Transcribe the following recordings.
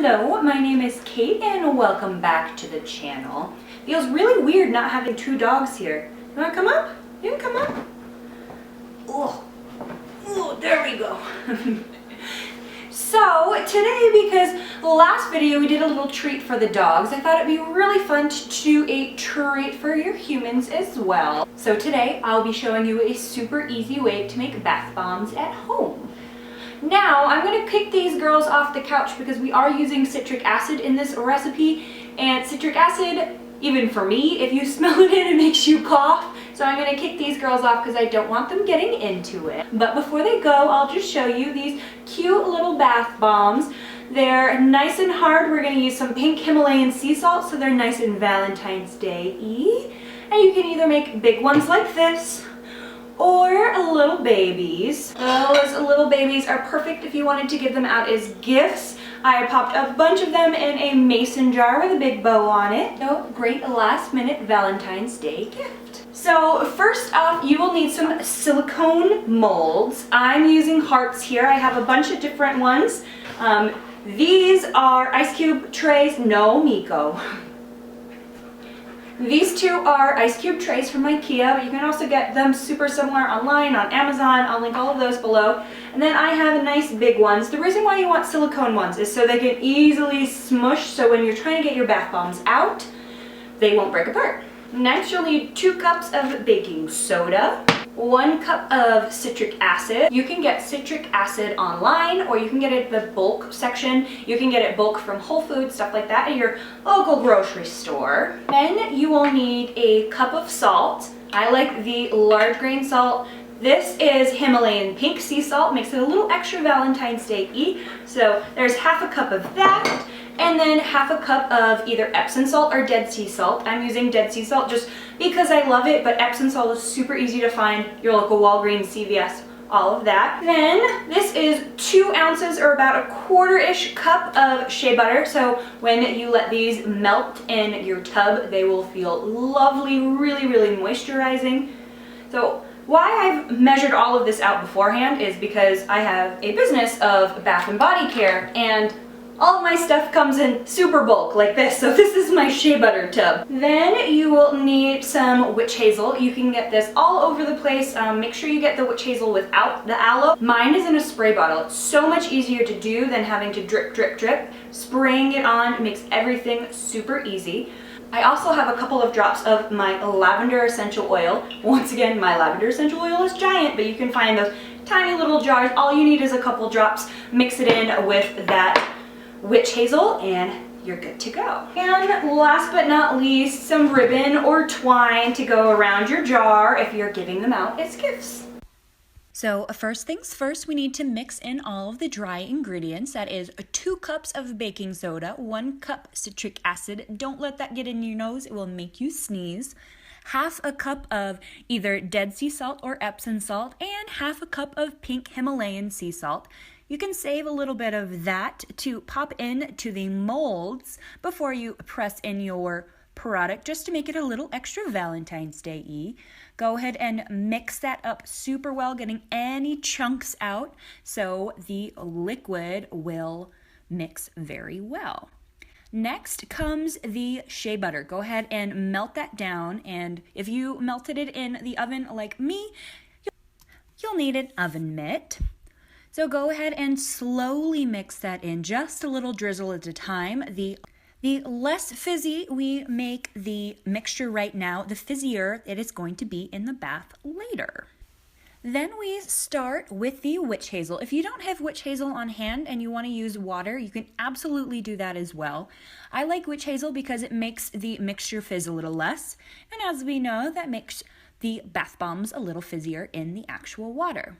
Hello, my name is Kate and welcome back to the channel. Feels really weird not having two dogs here. You wanna come up? You can come up. Oh, there we go. So today, because last video we did a little treat for the dogs, I thought it'd be really fun to do a treat for your humans as well. So today I'll be showing you a super easy way to make bath bombs at home. Now, I'm going to kick these girls off the couch because we are using citric acid in this recipe, and citric acid, even for me, if you smell it makes you cough. So I'm going to kick these girls off because I don't want them getting into it. But before they go, I'll just show you these cute little bath bombs. They're nice and hard. We're going to use some pink Himalayan sea salt, so they're nice and Valentine's Day-y. And you can either make big ones like this, or little babies. Those little babies are perfect if you wanted to give them out as gifts. I popped a bunch of them in a mason jar with a big bow on it. So great last minute Valentine's Day gift. So first off, you will need some silicone molds. I'm using hearts here. I have a bunch of different ones. These are ice cube trays. No, Miko. These two are ice cube trays from IKEA, but you can also get them super similar online on Amazon. I'll link all of those below. And then I have nice big ones. The reason why you want silicone ones is so they can easily smush, so when you're trying to get your bath bombs out, they won't break apart. Next, you'll need 2 cups of baking soda, 1 cup of citric acid. You can get citric acid online, or you can get it at the bulk section. You can get it bulk from Whole Foods, stuff like that, at your local grocery store. Then you will need a cup of salt. I like the large grain salt. This is Himalayan pink sea salt, makes it a little extra Valentine's Day-y. So there's half a cup of that. And then half a cup of either Epsom salt or Dead Sea salt. I'm using Dead Sea salt just because I love it, but Epsom salt is super easy to find. Your local Walgreens, CVS, all of that. Then this is 2 ounces or about a quarter-ish cup of shea butter. So when you let these melt in your tub, they will feel lovely, really, really moisturizing. So why I've measured all of this out beforehand is because I have a business of bath and body care, and all of my stuff comes in super bulk like this, so this is my shea butter tub. Then you will need some witch hazel. You can get this all over the place. Make sure you get the witch hazel without the aloe. Mine is in a spray bottle. It's so much easier to do than having to drip, drip, drip. Spraying it on makes everything super easy. I also have a couple of drops of my lavender essential oil. Once again, my lavender essential oil is giant, but you can find those tiny little jars. All you need is a couple drops. Mix it in with that witch hazel and you're good to go. And last but not least, some ribbon or twine to go around your jar if you're giving them out as gifts. So first things first, we need to mix in all of the dry ingredients. That is 2 cups of baking soda, 1 cup citric acid. Don't let that get in your nose, it will make you sneeze. Half a cup of either Dead Sea salt or Epsom salt, and half a cup of pink Himalayan sea salt. You can save a little bit of that to pop into the molds before you press in your product, just to make it a little extra Valentine's Day-y. Go ahead and mix that up super well, getting any chunks out so the liquid will mix very well. Next comes the shea butter. Go ahead and melt that down, and if you melted it in the oven like me, you'll need an oven mitt. So go ahead and slowly mix that in, just a little drizzle at a time. The less fizzy we make the mixture right now, the fizzier it is going to be in the bath later. Then we start with the witch hazel. If you don't have witch hazel on hand and you want to use water, you can absolutely do that as well. I like witch hazel because it makes the mixture fizz a little less. And as we know, that makes the bath bombs a little fizzier in the actual water.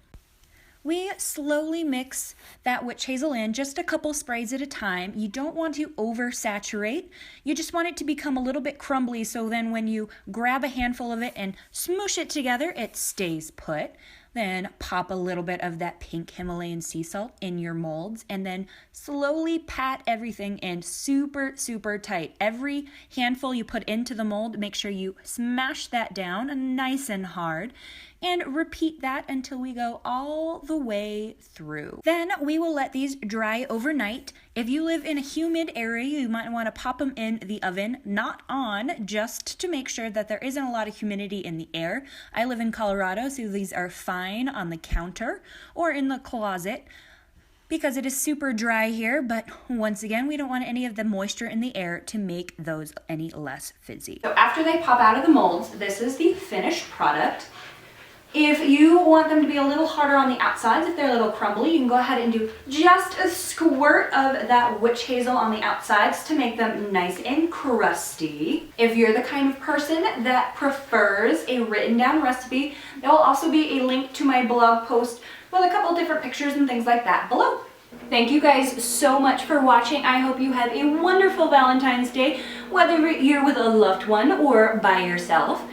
We slowly mix that witch hazel in, just a couple sprays at a time. You don't want to oversaturate. You just want it to become a little bit crumbly, so then when you grab a handful of it and smoosh it together, it stays put. Then pop a little bit of that pink Himalayan sea salt in your molds, and then slowly pat everything in super, super tight. Every handful you put into the mold, make sure you smash that down nice and hard. and repeat that until we go all the way through. Then we will let these dry overnight. If you live in a humid area, you might want to pop them in the oven, not on, just to make sure that there isn't a lot of humidity in the air. I live in Colorado, so these are fine on the counter or in the closet, because it is super dry here, but once again, we don't want any of the moisture in the air to make those any less fizzy. So after they pop out of the molds, this is the finished product. If you want them to be a little harder on the outsides, if they're a little crumbly, you can go ahead and do just a squirt of that witch hazel on the outsides to make them nice and crusty. If you're the kind of person that prefers a written down recipe, there will also be a link to my blog post with a couple different pictures and things like that below. Thank you guys so much for watching. I hope you have a wonderful Valentine's Day, whether you're with a loved one or by yourself.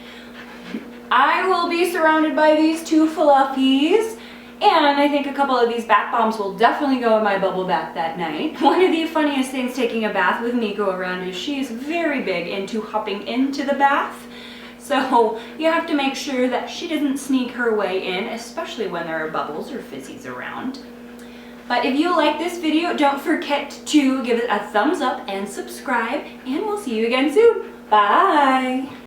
I will be surrounded by these two fluffies, and I think a couple of these bath bombs will definitely go in my bubble bath that night. One of the funniest things taking a bath with Nico around is she's very big into hopping into the bath. So you have to make sure that she doesn't sneak her way in, especially when there are bubbles or fizzies around. But if you like this video, don't forget to give it a thumbs up and subscribe, and we'll see you again soon. Bye!